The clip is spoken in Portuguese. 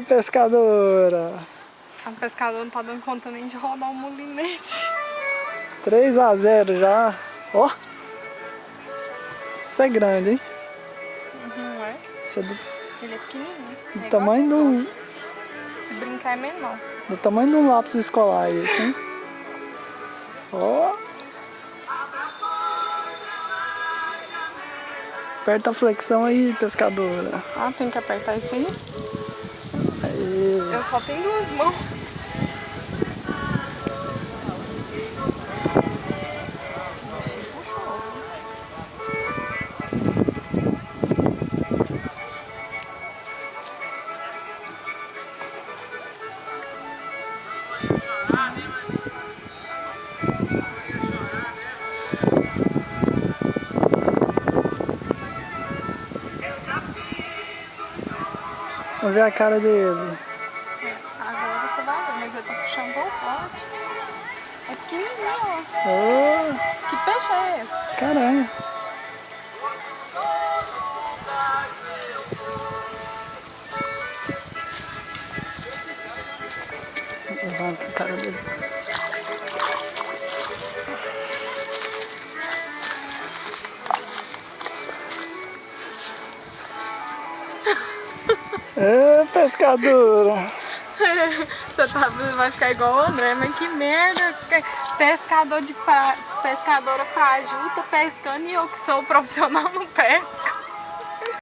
pescadora. A pescadora não tá dando conta nem de rodar o molinete. 3 a 0 já. Ó. Isso é grande, hein? Não é? Isso é Ele é pequenininho. do tamanho do... Se brincar é menor. Do tamanho de um lápis escolar isso, hein? Ó. Aperta a flexão aí, pescadora. Ah, tem que apertar isso aí? Aí. Eu só tenho 2 mãos. Vamos ver a cara dele. Agora você vai ver, mas eu tô puxando tão forte. É pequenininho, ó. Oh, Que peixe é esse? caramba. Levanta a cara dele. Ê, pescadora. Vai ficar igual o André, mas que merda. Pescadora fajuta pescando e eu que sou profissional não pesco.